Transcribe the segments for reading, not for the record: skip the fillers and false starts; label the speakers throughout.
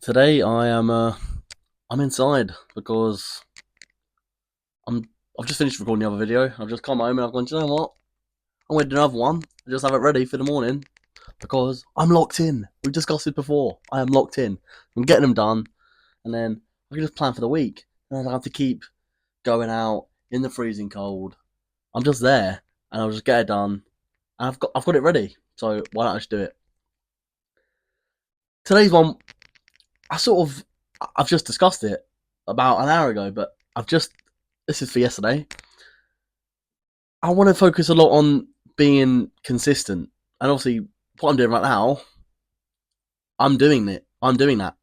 Speaker 1: Today I'm inside because I've just finished recording the other video. I've just come home and I've gone, "Do you know what? I'm going to do another one. I just have it ready for the morning because I'm locked in. We've discussed it before. I am locked in. I'm getting them done, and then I can just plan for the week. And I don't have to keep going out in the freezing cold. I'm just there, and I'll just get it done. And I've got it ready. So why don't I just do it? Today's one, I've just discussed it about an hour ago, but this is for yesterday. I want to focus a lot on being consistent, and obviously, what I'm doing right now, I'm doing it. I'm doing that.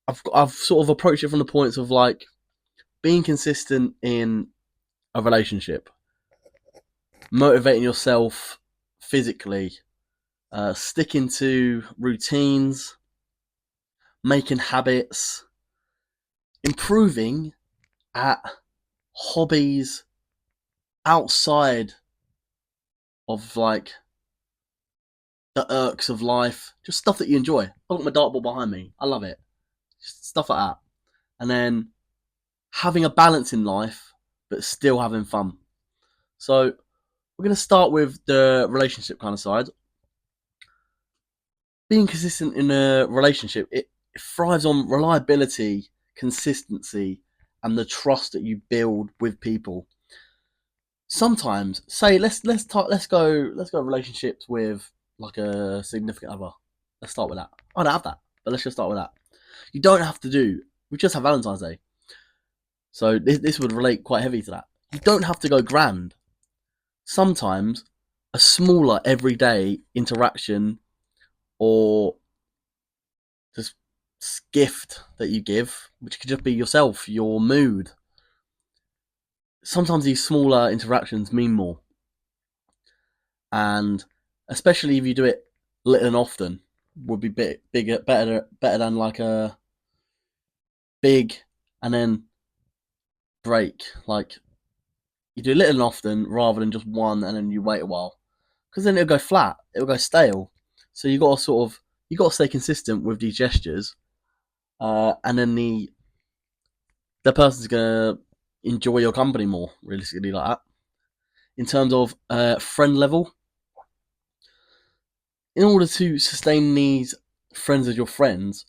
Speaker 1: I've sort of approached it from the points of like being consistent in a relationship, motivating yourself physically, sticking to routines, making habits, improving at hobbies outside of like the irks of life, just stuff that you enjoy. I've got my dartboard behind me. I love it. Just stuff like that. And then having a balance in life, but still having fun. So we're going to start with the relationship kind of side. Being consistent in a relationship, it thrives on reliability, consistency, and the trust that you build with people. Sometimes, say let's go relationships with like a significant other. Let's start with that. I don't have that, but let's just start with that. You don't have to do. We just have Valentine's Day, so this would relate quite heavy to that. You don't have to go grand. Sometimes a smaller everyday interaction or just gift that you give, which could just be yourself, your mood. Sometimes these smaller interactions mean more, and especially if you do it little and often, would be bigger, better than like a big and then break. Like you do little and often rather than just one and then you wait a while, because then it'll go flat, it'll go stale. So you got to stay consistent with these gestures, and then the person's gonna enjoy your company more, realistically, like that. In terms of friend level, in order to sustain these friends as your friends,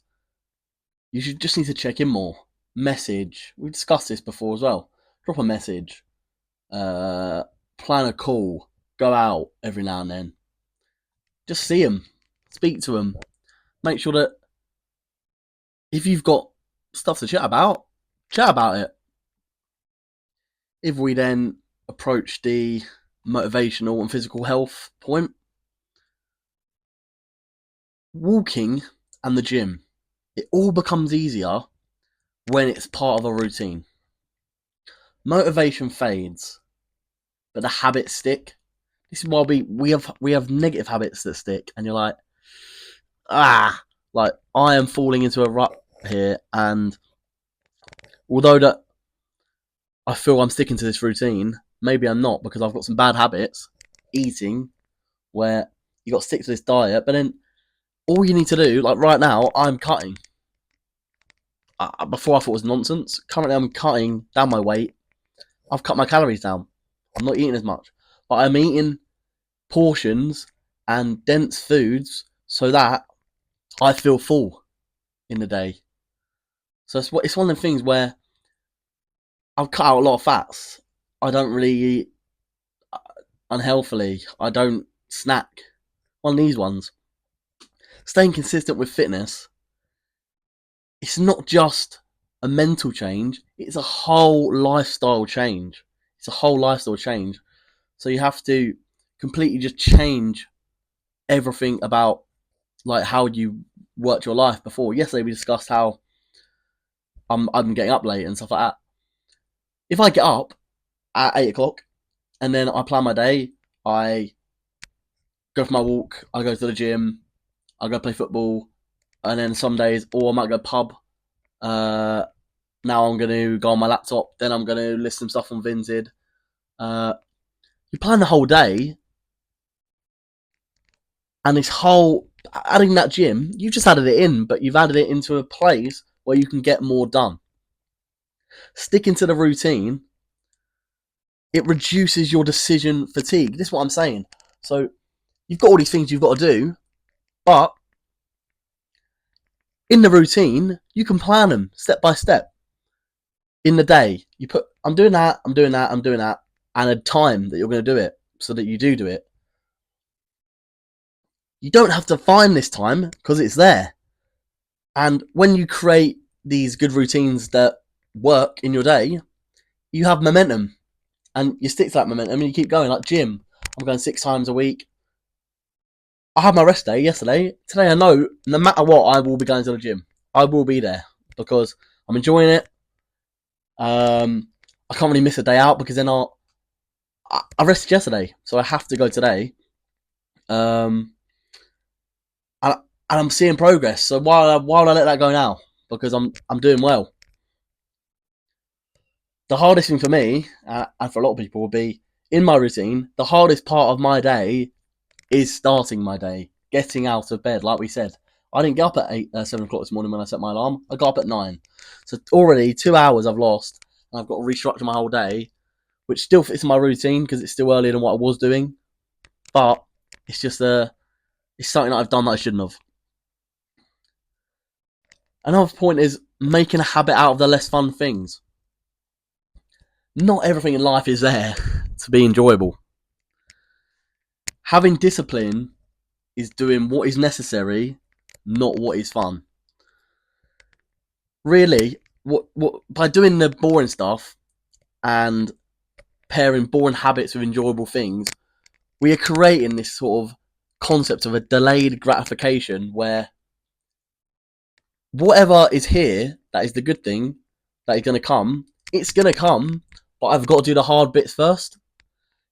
Speaker 1: you should just need to check in more. Message. We discussed this before as well. Drop a message. Uh, Plan a call. Go out every now and then. Just see them. Speak to them. Make sure that if you've got stuff to chat about it. If we then approach the motivational and physical health point, walking and the gym, it all becomes easier when it's part of a routine. Motivation fades, but the habits stick. This is why we have negative habits that stick, and you're like, like I am falling into a rut here, and although that I feel I'm sticking to this routine, maybe I'm not because I've got some bad habits, eating, where you got to stick to this diet, but then all you need to do, like right now, I'm cutting. Before I thought it was nonsense. Currently, I'm cutting down my weight. I've cut my calories down. I'm not eating as much, but I'm eating portions and dense foods so that I feel full in the day. So it's one of the things where I've cut out a lot of fats. I don't really eat unhealthily. I don't snack. One of these ones. Staying consistent with fitness, it's not just a mental change, it's a whole lifestyle change. It's a whole lifestyle change. So you have to completely just change everything about like how you worked your life before. Yesterday we discussed how I'm getting up late and stuff like that. If I get up at 8 o'clock and then I plan my day, I go for my walk, I go to the gym, I go play football, and then some days, or I might go pub. Uh, Now I'm going to go on my laptop, then I'm going to list some stuff on Vinted. Uh, you plan the whole day, and this whole Adding that gym, you just added it in, but you've added it into a place where you can get more done. Sticking to the routine, it reduces your decision fatigue. This is what I'm saying. So you've got all these things you've got to do, but in the routine, you can plan them step by step. In the day, you put, I'm doing that, I'm doing that, I'm doing that, and a time that you're going to do it so that you do it. You don't have to find this time because it's there. And when you create these good routines that work in your day, you have momentum and you stick to that momentum and you keep going. Like gym, I'm going 6 times a week. I had my rest day yesterday. Today I know no matter what, I will be going to the gym. I will be there because I'm enjoying it. I can't really miss a day out because then I rested yesterday, so I have to go today. Um, and I'm seeing progress. So why I let that go now? Because I'm doing well. The hardest thing for me, and for a lot of people, will be in my routine. The hardest part of my day is starting my day, getting out of bed. Like we said, I didn't get up at 7 o'clock this morning when I set my alarm. I got up at 9. So already 2 hours I've lost, and I've got to restructure my whole day, which still fits in my routine because it's still earlier than what I was doing. But it's just it's something that I've done that I shouldn't have. Another point is making a habit out of the less fun things. Not everything in life is there to be enjoyable. Having discipline is doing what is necessary, not what is fun. Really, what by doing the boring stuff and pairing boring habits with enjoyable things, we are creating this sort of concept of a delayed gratification where whatever is here, that is the good thing, that is going to come, it's going to come, but I've got to do the hard bits first.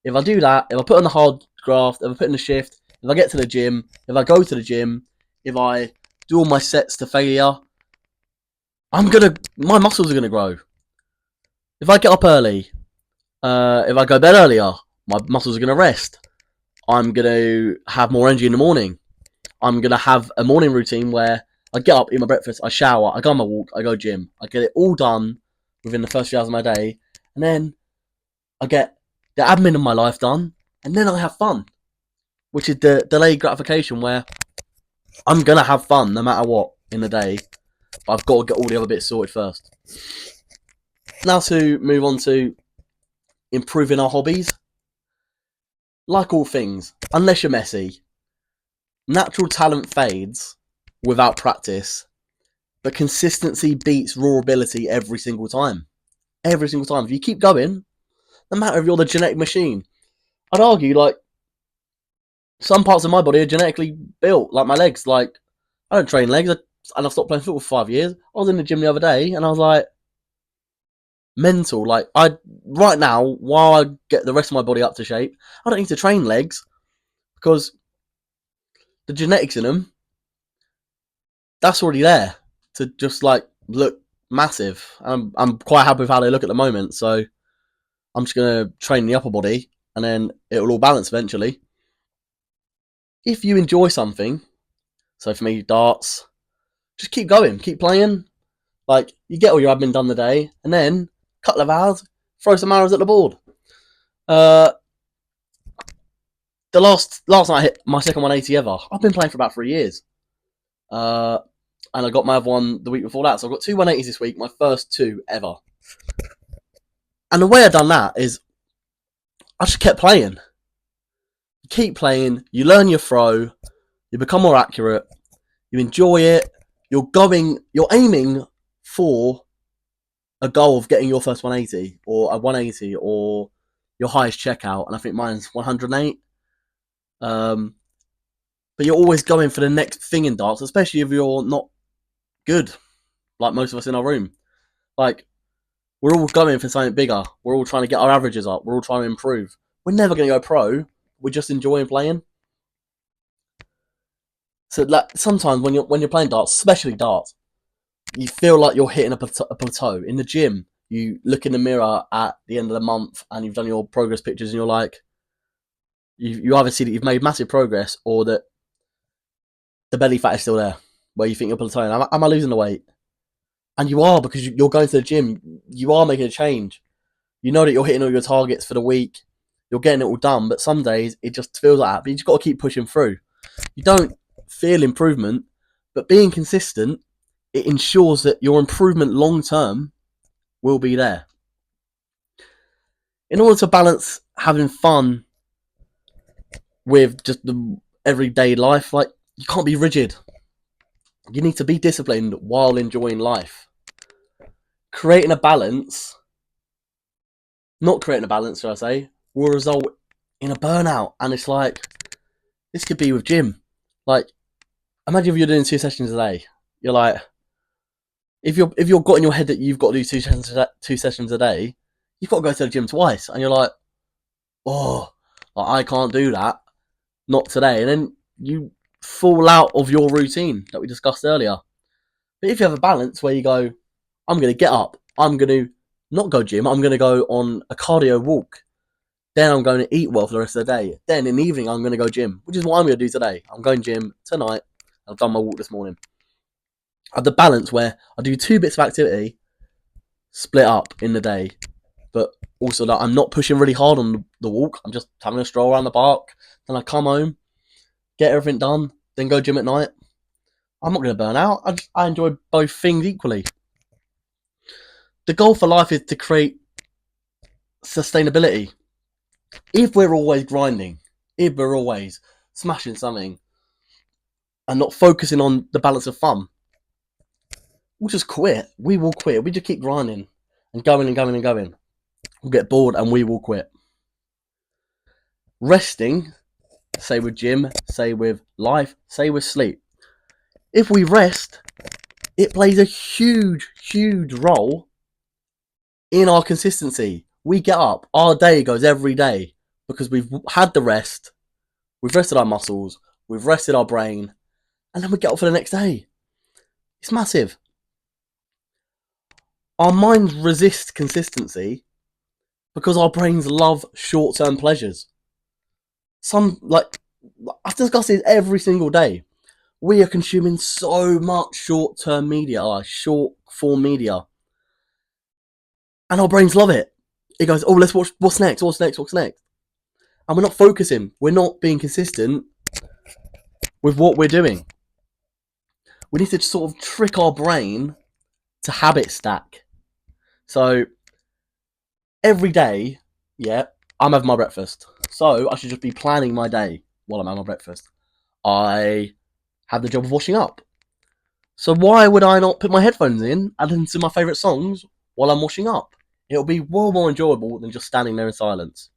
Speaker 1: If I do that, if I put on the hard graft, if I put in the shift, if I get to the gym, if I go to the gym, if I do all my sets to failure, my muscles are gonna grow. If I get up early, if I go to bed earlier, my muscles are gonna rest. I'm gonna have more energy in the morning. I'm gonna have a morning routine where I get up, eat my breakfast, I shower, I go on my walk, I go gym. I get it all done within the first few hours of my day, and then I get the admin of my life done, and then I have fun, which is the delayed gratification where I'm gonna have fun no matter what in the day, but I've got to get all the other bits sorted first. Now to move on to improving our hobbies. Like all things, unless you're messy, natural talent fades without practice, but consistency beats raw ability every single time. Every single time. If you keep going, no matter if you're the genetic machine, I'd argue like some parts of my body are genetically built, like my legs. Like I don't train legs, and I've stopped playing football for 5 years. I was in the gym the other day, and I was like, mental. Like right now, while I get the rest of my body up to shape, I don't need to train legs because the genetics in them, that's already there to just like look massive. I'm quite happy with how they look at the moment, so I'm just gonna train the upper body, and then it'll all balance eventually. If you enjoy something, so for me, darts, just keep going, keep playing. Like you get all your admin done the day, and then a couple of hours, throw some arrows at the board. Uh, the last night I hit my second 180 ever. I've been playing for about 3 years. And I got my other one the week before that. So I've got two 180s this week, my first two ever. And the way I've done that is I just kept playing. You keep playing, you learn your throw, you become more accurate, you enjoy it, you're aiming for a goal of getting your first 180 or a 180 or your highest checkout. And I think mine's 108. But you're always going for the next thing in darts, especially if you're not good, like most of us in our room. Like, we're all going for something bigger. We're all trying to get our averages up. We're all trying to improve. We're never going to go pro. We're just enjoying playing. So like, sometimes when you're playing darts, especially darts, you feel like you're hitting a plateau. In the gym, you look in the mirror at the end of the month and you've done your progress pictures and you're like, you either see that you've made massive progress or that the belly fat is still there, where you think you're plateauing. Am I losing the weight? And you are, because you're going to the gym. You are making a change. You know that you're hitting all your targets for the week. You're getting it all done, but some days it just feels like that. But you just got to keep pushing through. You don't feel improvement, but being consistent, it ensures that your improvement long term will be there. In order to balance having fun with just the everyday life, like, you can't be rigid. You need to be disciplined while enjoying life. Creating a balance, not creating a balance, should I say, will result in a burnout. And it's like, this could be with gym. Like, imagine if you're doing 2 sessions a day. You're like, if you're got in your head that you've got to do 2 sessions a day, you've got to go to the gym twice, and you're like, oh, I can't do that, not today, and then you fall out of your routine that we discussed earlier. But if you have a balance where you go, I'm going to get up, I'm going to not go gym, I'm going to go on a cardio walk, then I'm going to eat well for the rest of the day, then in the evening I'm going to go gym, which is what I'm going to do today. I'm going gym tonight. I've done my walk this morning. I have the balance where I do 2 bits of activity split up in the day, but also that I'm not pushing really hard on the walk. I'm just having a stroll around the park. Then I come home, get everything done, then go gym at night. I'm not going to burn out. I enjoy both things equally. The goal for life is to create sustainability. If we're always grinding, if we're always smashing something and not focusing on the balance of fun, we'll just quit. We will quit. We just keep grinding and going and going and going. We'll get bored and we will quit. Resting, say with gym, say with life, say with sleep. If we rest, it plays a huge, huge role in our consistency. We get up, our day goes every day because we've had the rest, we've rested our muscles, we've rested our brain, and then we get up for the next day. It's massive. Our minds resist consistency because our brains love short-term pleasures. I discuss this every single day. We are consuming so much short-term media, like short-form media, and our brains love it. It goes, oh, let's watch, what's next, and we're not focusing, we're not being consistent with what we're doing. We need to sort of trick our brain to habit stack. So every day, I'm having my breakfast, so I should just be planning my day while I'm having my breakfast. I have the job of washing up, so why would I not put my headphones in and listen to my favourite songs while I'm washing up? It'll be well more enjoyable than just standing there in silence.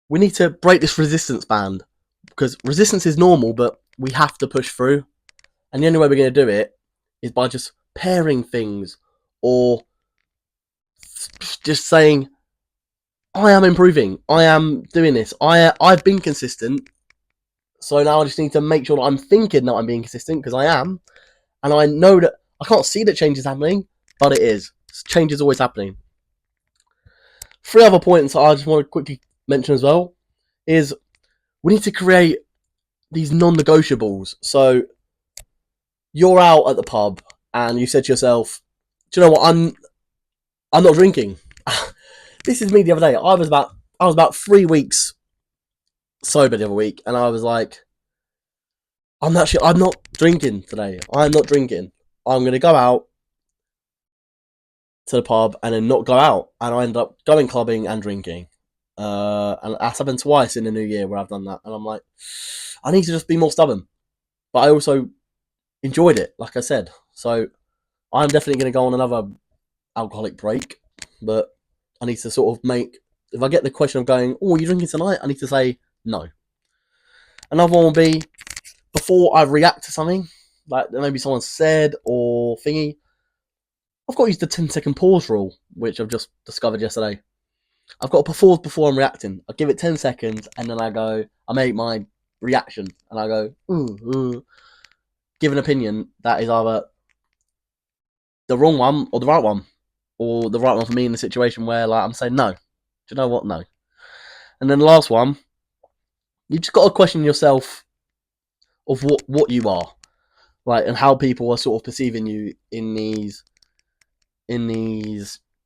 Speaker 1: We need to break this resistance band, because resistance is normal, but we have to push through. And the only way we're going to do it is by just pairing things, or just saying, I am improving, I am doing this, I've been consistent, so now I just need to make sure that I'm thinking that I'm being consistent, because I am, and I know that I can't see that change is happening, but it is. Change is always happening. 3 other points I just want to quickly mention as well is we need to create these non-negotiables. So you're out at the pub and you said to yourself, do you know what, I'm not drinking. This is me the other day. I was about 3 weeks sober the other week, and I was like, I'm not drinking today. I'm not drinking. I'm going to go out to the pub and then not go out. And I ended up going clubbing and drinking. And that's happened twice in the new year where I've done that. And I'm like, I need to just be more stubborn. But I also enjoyed it, like I said. So I'm definitely going to go on another alcoholic break. But I need to sort of if I get the question of going, oh, are you drinking tonight? I need to say no. Another one will be, before I react to something, like maybe someone said or thingy, I've got to use the 10-second pause rule, which I've just discovered yesterday. I've got to pause before I'm reacting. I give it 10 seconds, and then I make my reaction, and I go, give an opinion that is either the wrong one or the right one, or the right one for me in the situation where, like, I'm saying no. Do you know what? No. And then the last one, you just got to question yourself of what you are, like, and how people are sort of perceiving you in these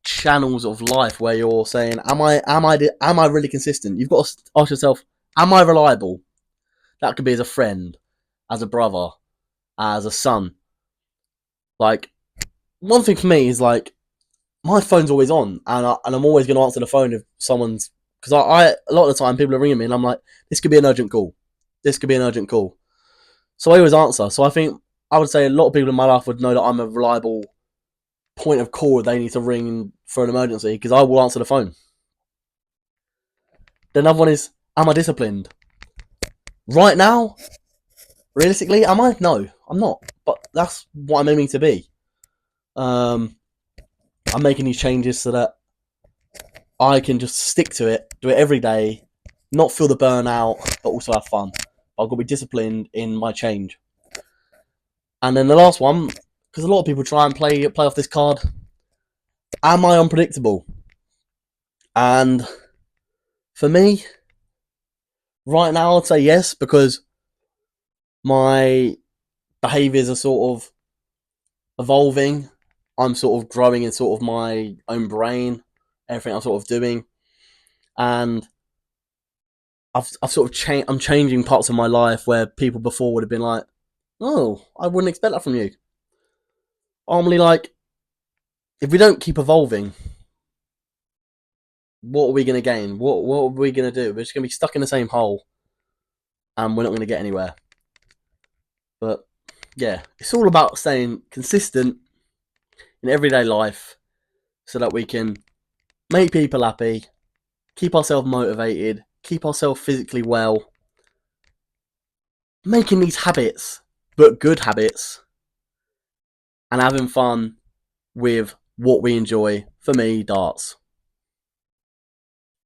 Speaker 1: channels of life where you're saying, am I really consistent? You've got to ask yourself, am I reliable? That could be as a friend, as a brother, as a son. Like, one thing for me is like, my phone's always on, and I'm always going to answer the phone if someone's, because I a lot of the time people are ringing me and I'm like, this could be an urgent call. This could be an urgent call. So I always answer. So I think I would say a lot of people in my life would know that I'm a reliable point of call if they need to ring for an emergency, because I will answer the phone. The another one is, am I disciplined? Right now, realistically, am I? No, I'm not. But that's what I'm aiming to be. I'm making these changes so that I can just stick to it, do it every day, not feel the burnout, but also have fun. I've got to be disciplined in my change. And then the last one, because a lot of people try and play off this card, am I unpredictable? And for me, right now, I'd say yes, because my behaviours are sort of evolving. I'm sort of growing in sort of my own brain, everything I'm sort of doing, and I've sort of changed. I'm changing parts of my life where people before would have been like, "Oh, I wouldn't expect that from you." I'm really like, if we don't keep evolving, what are we going to gain? What are we going to do? We're just going to be stuck in the same hole, and we're not going to get anywhere. But yeah, it's all about staying consistent in everyday life so that we can make people happy, keep ourselves motivated, keep ourselves physically well, making these habits, but good habits, and having fun with what we enjoy. For me, darts.